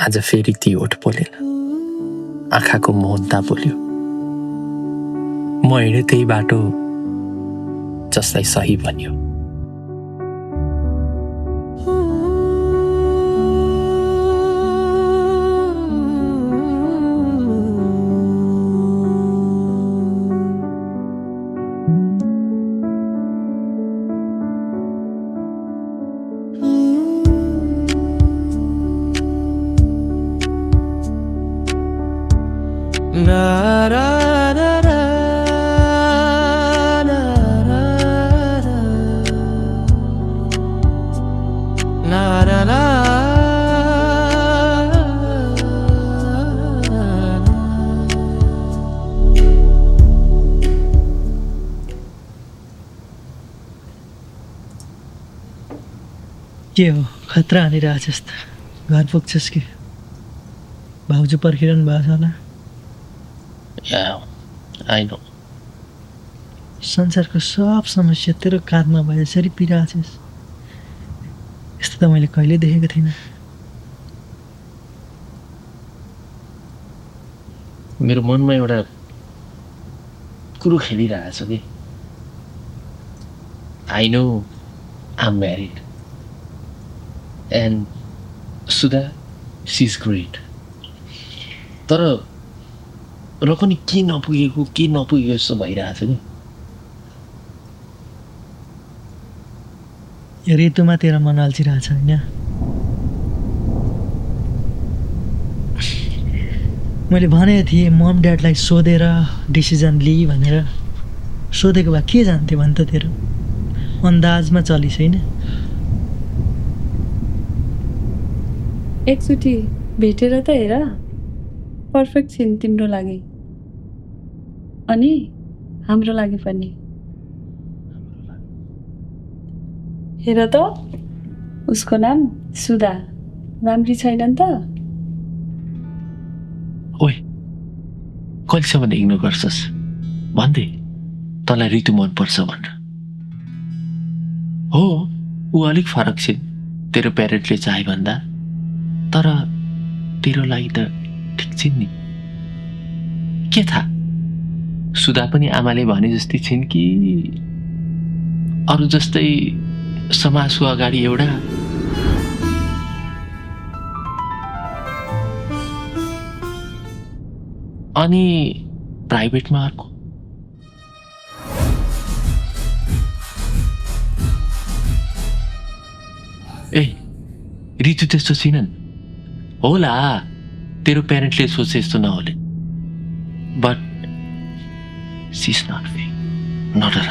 आज फेरि ती ओठ बोलेन, आँखाको मोहनता बोल्यो। म हिँडे त्यही बाटो जसलाई सही भनियो। के हो खतरा हानिरहेछस् त? घर पुग्छस् कि? भाउजू पर्खिरहनु भएको छ होला। I know. संसारको सब समस्या तेरो काँधमा भए यसरी पिरहेछस्। यस्तो त मैले कहिले देखेको थिइनँ। मेरो मनमा एउटा कुरो खेलिरहेछ कि I know I'm married and Sudha, she's great. तर र पनि के नपुगेको जस्तो भइरहेछ कि ऋतुमा तेरो मन अल्झिरहेछ होइन? मैले भनेको थिएँ मम ड्याडलाई सोधेर डिसिजन लिई भनेर। सोधेको भए के जान्थ्यो भन् त? तेरो अन्दाजमा चलिस् होइन? एकचोटि भेटेर त हेर, पर्फेक्ट छिन् तिम्रो लागि अनि हाम्रो लागि पनि। हेर त, उसको नाम सुधा, राम्री छैनन् त? ओइ, कहिलेसम्म इग्नोर गर्छस्? भन्दै तँलाई ऋतु मनपर्छ भनेर। हो, ऊ अलिक फरक छिन् तेरो प्यारेन्टले चाहे भन्दा, तर तेरो लागि त ठिक छिन् नि। के थाहा, सुधा पनि आमाले भने जस्तै छिन् कि अरू जस्तै समाजको अगाडि एउटा अनि प्राइभेटमा अर्को। ए ऋतु त्यस्तो छैनन् होला, तेरो प्यारेन्टले सोचे जस्तो नहोले, but she is not fake. नडर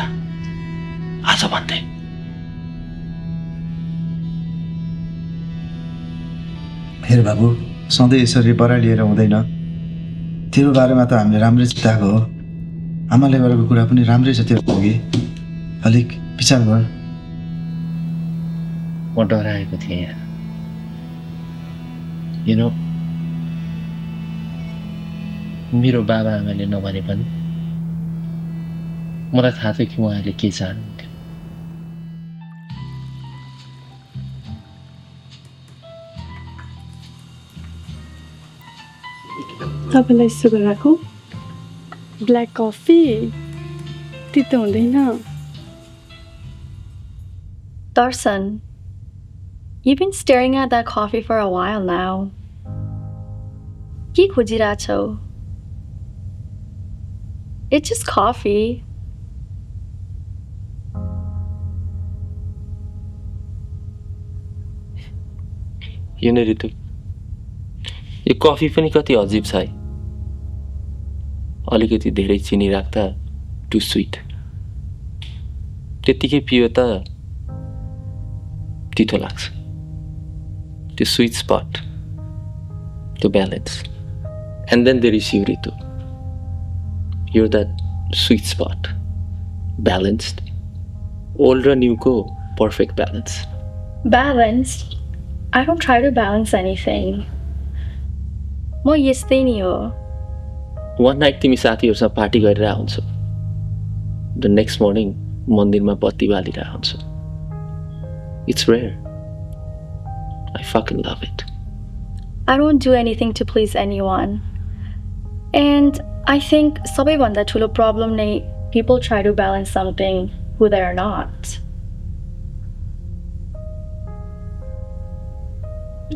आज भन्दै हेर बाबु, सधैँ यसरी बरालिएर हुँदैन। तेरो बारेमा त हामीले राम्रै चिताएको हो। आमाले गरेको कुरा पनि राम्रै छ तेरो लागि। अलिक विचार गर। म डराएको थिएँ यार। यु नो, मेरो बाबा आमाले नभने पनि मलाई थाहा थियो कि उहाँले के चाहनुहुन्थ्यो। तपाईँलाई सुगर राखौँ? ब्ल्याक कफी तितो हुँदैन। Darsan, you've been staring at that coffee for a while now. Ke khojiracho? It's just coffee. You know Ritu, यो कफी पनि कति अजीब छ है। अलिकति धेरै चिनी राख्दा टु स्वीट, त्यतिकै पियो त तितो लाग्छ। त्यो स्वीट स्पट, त्यो balance, and then there is you Ritu, you're that sweet spot, balanced, old र न्यूको perfect balance. Balanced? I don't try to balance anything. म यस्तै नि हो। One night तिमी साथीहरूसँग पार्टी गरेर आउँछौ, the next morning मन्दिरमा बत्ती बालिरहेर आउँछौ। It's rare. I fucking love it. I don't do anything to please anyone. And I think सबैभन्दा ठुलो problem नै people try to balance something who they are not.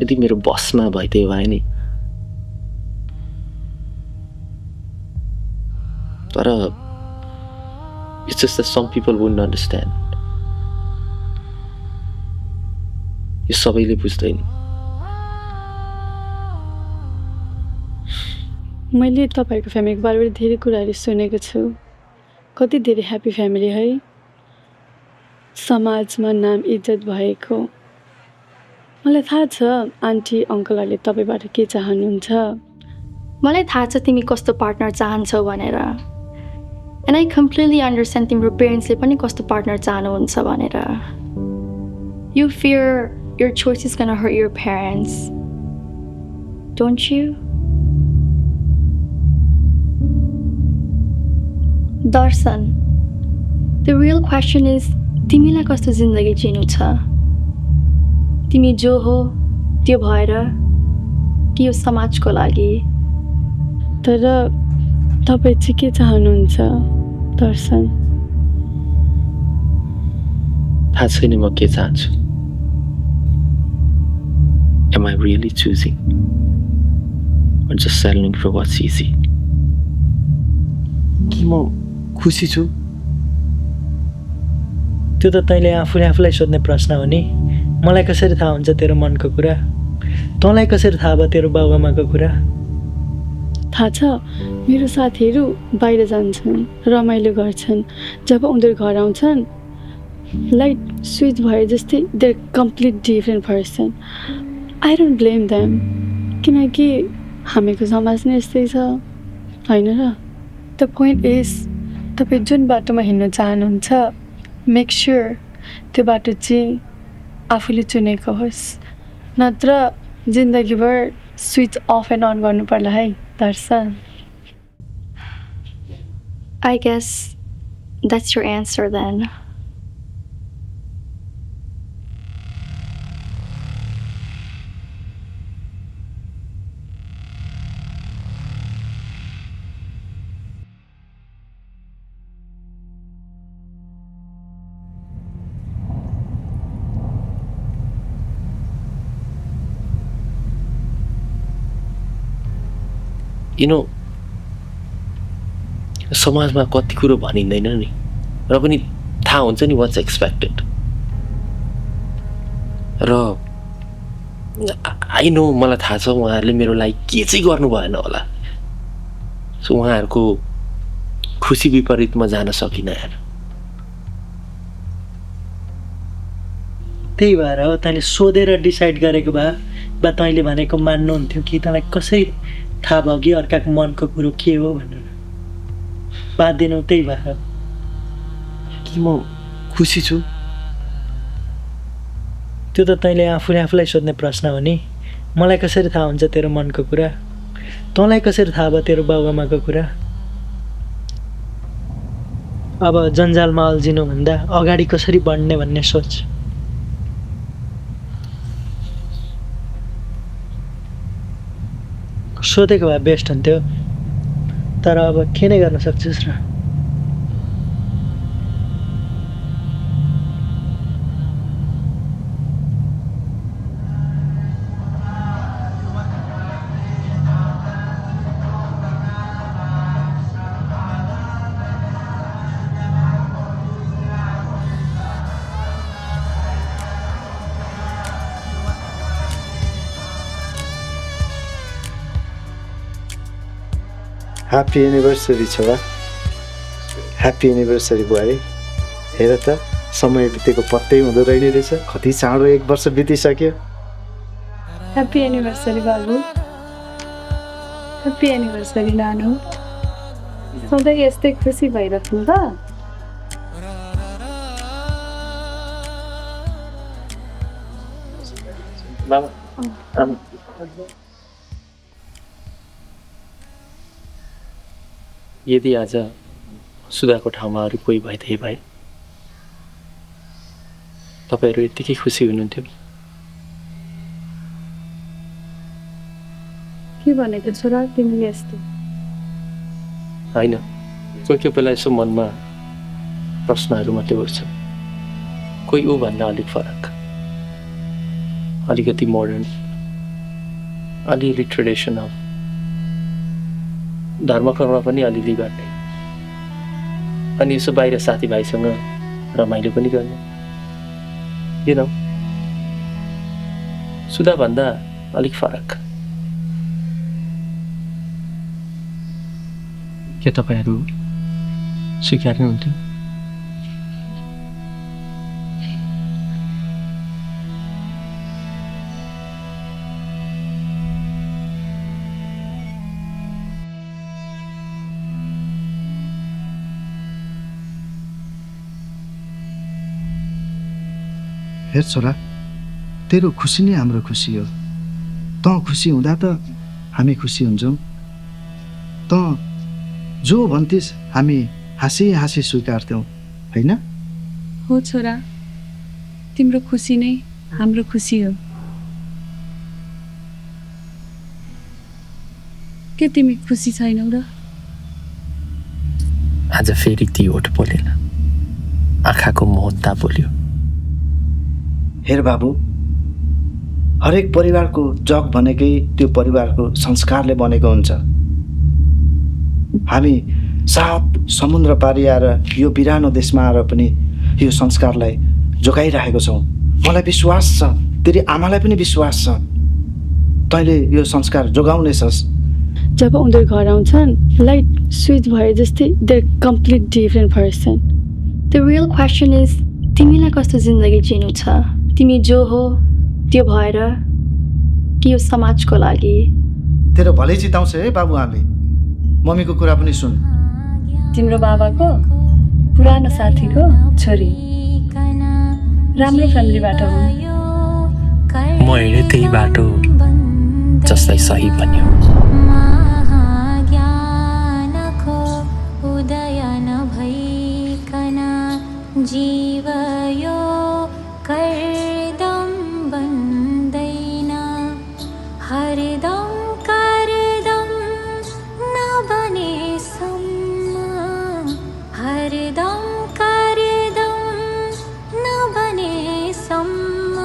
यदि मेरो बसमा भइदियो भए नि, तर it's just that some people wouldn't understand. यो सबैले बुझ्दैन. मैले तपाईँको फ्यामिलीको बारेमा धेरै कुराहरू सुनेको छु. कति धेरै ह्याप्पी फ्यामिली है, समाजमा नाम इज्जत भएको. मलाई थाहा छ आन्टी अङ्कलहरूले तपाईँबाट के चाहनुहुन्छ. मलाई थाहा छ तिमी कस्तो पार्टनर चाहन्छौ भनेर. And I completely understand तिम्रो पेरेन्ट्सले पनि कस्तो पार्टनर चाहनुहुन्छ भनेर. You fear your choice is gonna hurt your parents. Don't you? Darshan, the real question is तिमीलाई कस्तो जिन्दगी जिनु छ. तिमी जो हो त्यो भएर कि यो समाजको लागि. तर तपाईँ चाहिँ के चाहनुहुन्छ दर्शन? थाहा छैन म के चाहन्छु. Am I really choosing or just settling for what's easy? कि म खुसी छु? त्यो त तैँले आफूलाई सोध्ने प्रश्न हो नि. मलाई कसरी थाहा हुन्छ तेरो मनको कुरा? तँलाई कसरी थाहा भयो तेरो बाबुआमाको कुरा? थाहा छ मेरो साथीहरू बाहिर जान्छन्, रमाइलो गर्छन्. जब उनीहरू घर आउँछन् लाइट स्विच भए जस्तै they are complete different person. I don't blame them, किनकि हामीको समाज नै यस्तै छ होइन र. द पोइन्ट इज तपाईँ जुन बाटोमा हिँड्न चाहनुहुन्छ मेक स्योर त्यो बाटो चाहिँ आफूले चुनेको होस्, नत्र जिन्दगीभर स्विच अफ एन्ड अन गर्नु पर्ला है दर्शन. I guess that's your answer then. You know, समाजमा कति कुरो भनिँदैन नि, र पनि थाहा हुन्छ नि वाट्स एक्सपेक्टेड. र आई नो मलाई थाहा छ उहाँहरूले मेरो लागि के चाहिँ गर्नु भएन होला. सो उहाँहरूको खुसी विपरीतमा जान सकिनँ यार. त्यही भएर हो तैँले सोधेर डिसाइड गरेको भए तैँले भनेको मान्नुहुन्थ्यो कि तँलाई कसरी थाहा भयो कि अर्काको मनको कुरो के हो भनेर. बाँधिनौ त्यही भएर. कि म खुसी छु? त्यो त तैँले आफूलाई सोध्ने प्रश्न हो नि. मलाई कसरी थाहा हुन्छ तेरो मनको कुरा? तँलाई कसरी थाहा भयो तेरो बाबुआमाको कुरा? अब जन्जालमा अल्झिनुभन्दा अगाडि कसरी बढ्ने भन्ने सोच. सोधेको भए बेस्ट हुन्थ्यो, तर अब के नै गर्न सक्छस् र. ह्याप्पी एनिभर्सरी छोरा. ह्याप्पी एनिभर्सरी बुहारी. हेर त समय बितेको पत्तै हुँदो रहेन रहेछ. कति चाँडो 1 वर्ष बितिसक्यो. ह्याप्पी एनिभर्सरी बाबु. ह्याप्पी एनिभर्सरी नानु. सधैँ यस्तै खुसी भइराख्नु त. यदि आज सुधाको ठाउँमा अरू कोही भइदिए भए तपाईँहरू यत्तिकै खुसी हुनुहुन्थ्यो. के भनेको छोरा तिमीले यस्तो? होइन, कोही कोही बेला यसो मनमा प्रश्नहरू मात्रै उठ्छ। कोही ऊभन्दा अलिक फरक, अलिकति मोडर्न, अलिअलि ट्रेडिसनल, धर्मकर्म पनि अलिअलि गर्ने, अनि यसो बाहिर साथीभाइसँग रमाइलो पनि गर्ने। यु नो, सुधाभन्दा अलिक फरक। के तपाईँहरू स्वीकार्नुहुन्थ्यो? हेर छोरा, तेरो खुसी नै हाम्रो खुसी हो। तँ खुसी हुँदा त हामी खुसी हुन्छौँ। तँ जो भन्थिस् हामी हाँसी हाँसी स्वीकार्थ्यौँ, होइन? हो छोरा, तिम्रो खुसी नै हाम्रो खुसी हो। के तिमी खुसी छैनौ र? आज फेरि ती ओठ बोलेन, आँखाको मोहनता बोल्यो। हेर बाबु, हरेक परिवारको जग भनेकै त्यो परिवारको संस्कारले बनेको हुन्छ। हामी 7 समुद्र पारी आएर यो बिरानो देशमा आएर पनि यो संस्कारलाई जोगाइरहेको छौँ। मलाई विश्वास छ, तेरी आमालाई पनि विश्वास छ, तैँले यो संस्कार जोगाउनेछस्। जब उनीहरू घर आउँछन् लाइट स्विच भए जस्तै they're complete different person. The real question is, तिमीलाई कस्तो जिन्दगी जिनु छ? तिमी जो हो त्यो भएर कि यो समाजको लागि? तेरो भलै चिताउँछ है बाबु हामी। मम्मीको कुरा पनि सुन। तिम्रो बाबाको पुरानो साथीको छोरी, राम्रो फ्यामिलीबाट हुन्। म हिँडेँ त्यही बाटो जसलाई सही भन्यो। जीव यो कर्दम बन्दैन, हरदम करदम नबने सम्म, हरदम करदम नबने सम्म,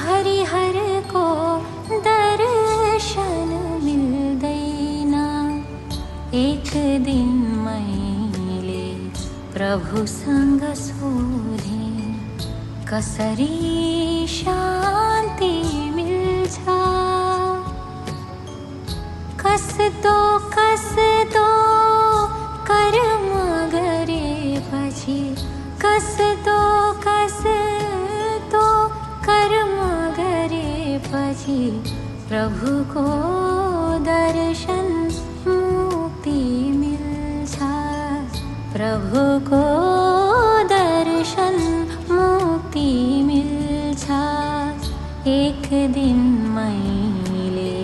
हरिहरको दर्शन मिल्दैन। एक दिन मैले प्रभुसँग सोधेँ, कसरी शान्ति मिल्छ? कस्तो कस्तो कर्म गरेपछि, कस्तो कस्तो कर्म गरेपछि प्रभुको दर्शन मुक्ति मिल्छ। प्रभुको दर्शन मुक्ति मिल्छ। एक दिन मैले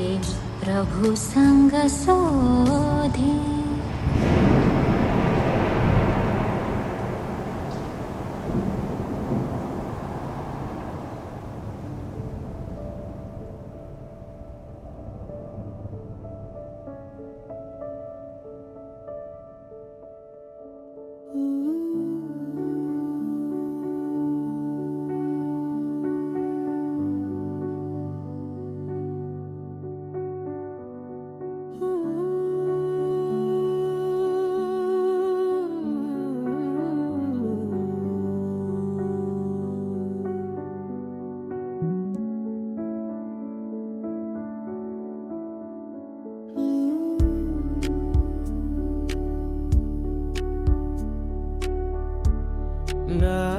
प्रभुसँग सोधेँ। ना